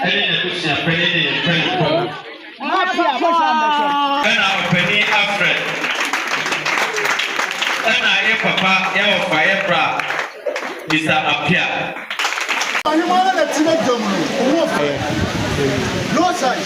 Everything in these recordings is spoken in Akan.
Any question penny and penny. And our penny Alfred. And I am Papa, your fire bra. Mr. Apia. I'm one of the no side.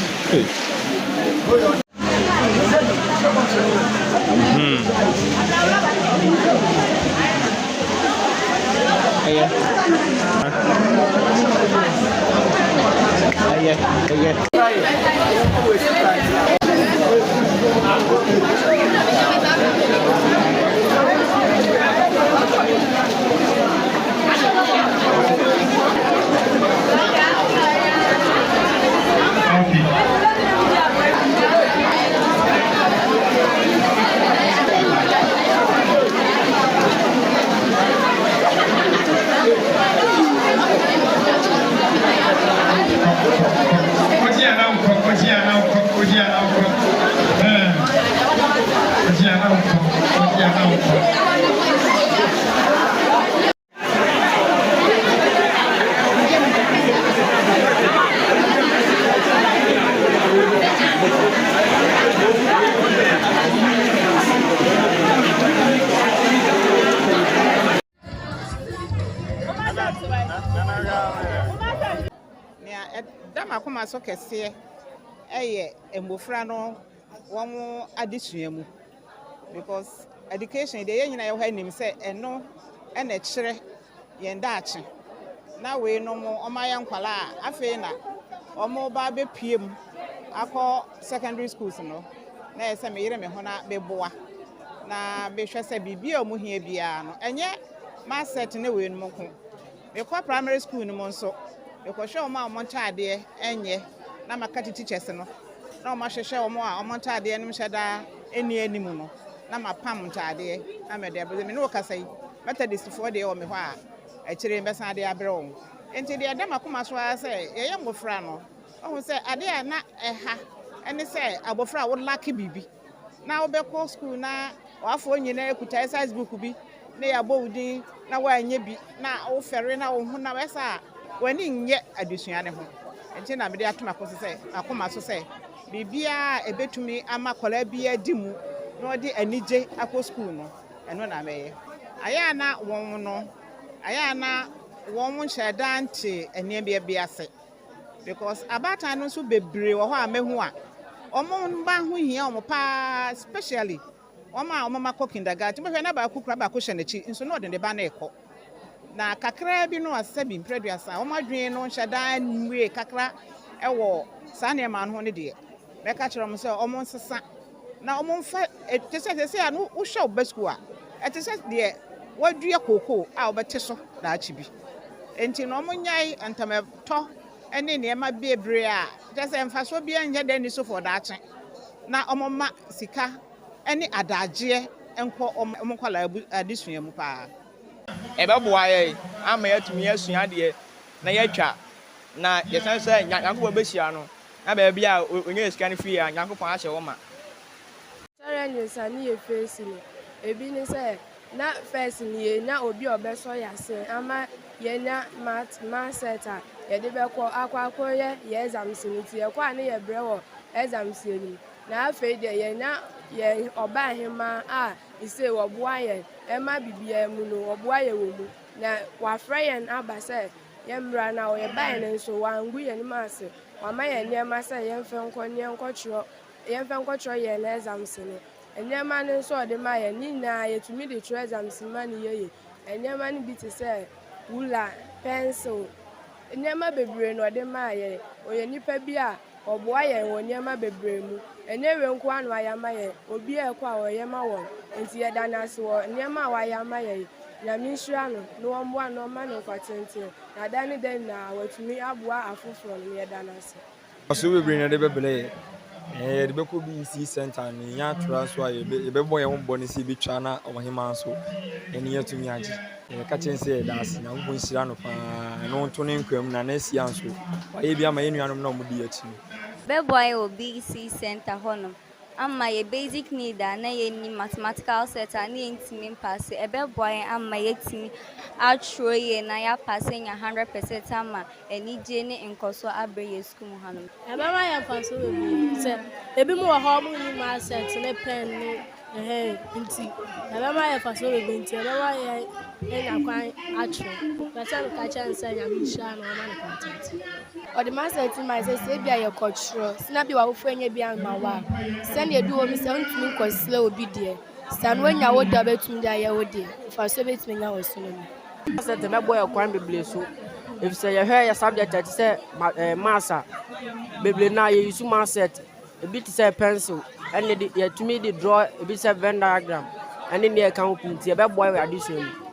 So kese eye embofra no won adesua mu because education dey yen nyina ye hwa nim say eno na kire yen daache na we no mo omaya nkwala afi na omo ba be piem akọ secondary schools no na yese me yire me ho na be boa na be hwe se bibia omu hia bia no enye ma set ne we no ko be kwa primary school no mo nso because show ma omontade enye na makati teachers no na omahwehwe omo a omontade enim hyeda eni animu no na mapam ntade na me de abeze me no kasai methodist for de o me ho a akire mbesa de abre won enti de dem akoma so a se ye ngofra no ohun se ade a na eha eni se abofra wo lucky bibi na wo be call school na wafo nyina ekuta exercise book bi na ya bowudin na wa anya bi na wo fere na wo hu na wesa wani nye adusua ne ho enti na me de atoma ko se akoma so se bibia ebetumi ama kola bia dimu no de anije akọ school no eno na meye aya na won no aya na won nhyeda nte ene bia ase because abata no so bebre wo ho amehu a omo ba ho hia omo pa especially omo makọ kindergarten mo hwe na ba kukura ba ko hye na chi nso no de ba na ekọ na kakra bi no asabi mpreduasa omadwen no nhyeda nwe kakra ewo sane ma no ho ne de me ka kire mo se omo nsesa na omonfa etese anu wo hwe obesku a etese de wadua koko a obete so na achi bi enti no omonyai antameto ene ne ma bebre a tese mfaso bia nya da ni so for daache na omoma sika ene adaje enko omonkwala adesua mu pa ebeboa ye ama yatumi asua de na yatwa na yesan se nyankopon behia no na ba bia onye sika ne fi a nyankopon ahye wo ma Sorry, you sani ye face ni. Ebi ni say na face ni ye na obi obeso yase ama ye na math center ye de be ko akwa ye exams ni ti ye kwa ne ye brewo exams ni na afa de ye na ye oba Hemaa a ise wo boa ye e ma bibia mu no wo boa ye wo mu na wa frien aba say ye mra na wo ye ba ye nso wa ngu ye ni mase wa ma ye niam say ye mfe nko ne nko chiro yemfa nkotro ye na exams ni enyema ne so de ma ye ni na yetumi de tro exams ma ni ye enyema ni bi te say ruler pencil enyema bebre no de ma ye oye nipa bi a oboa ye wonyema bebre mu enyewe nko anu ayama ye obi e kwa oyema won enti ye danase wo enyema wa ayama ye na minhira no omboa no ma no kwatente na dani den na watumi aboa afoforo no ye danase aso bebre na de bebele the Beko BECE Center ni ya transfer ye be boy won boni si bitwa na o Hemaa so eni ya tumi agi ka chen se das na wo nsira no pa no to ne nkwam na na sia nso wa ye bia ma ye nuanom na omudi achi be boy o BECE Center hono ama ye basic need na ye ni mathematical set na ye ntimi pass ebeboy ama ye timi atro ye na ya pass nya 100% ama enije ne nkoso abre ye school mu hanom ebema ya pass we se ebi mu wa ho mu ni ma set ne pen ne nti ebema ya pass we nti ebema ya enya kwan atro pese ka chance nya mi sha na na content or the master team I say bia ye cultural sina bi wa wo fu enya bia ma wa send ye do o mi se ntumi kwasle obi de san wanya wo da betum da ye wo de fa so betum nya wo so no master te me boy kwan beble so if say ye hwe ye subject that say master beble na ye use master a bit say pencil and ye tumi the draw a bit say Venn diagram and then ye can print ye be boy addition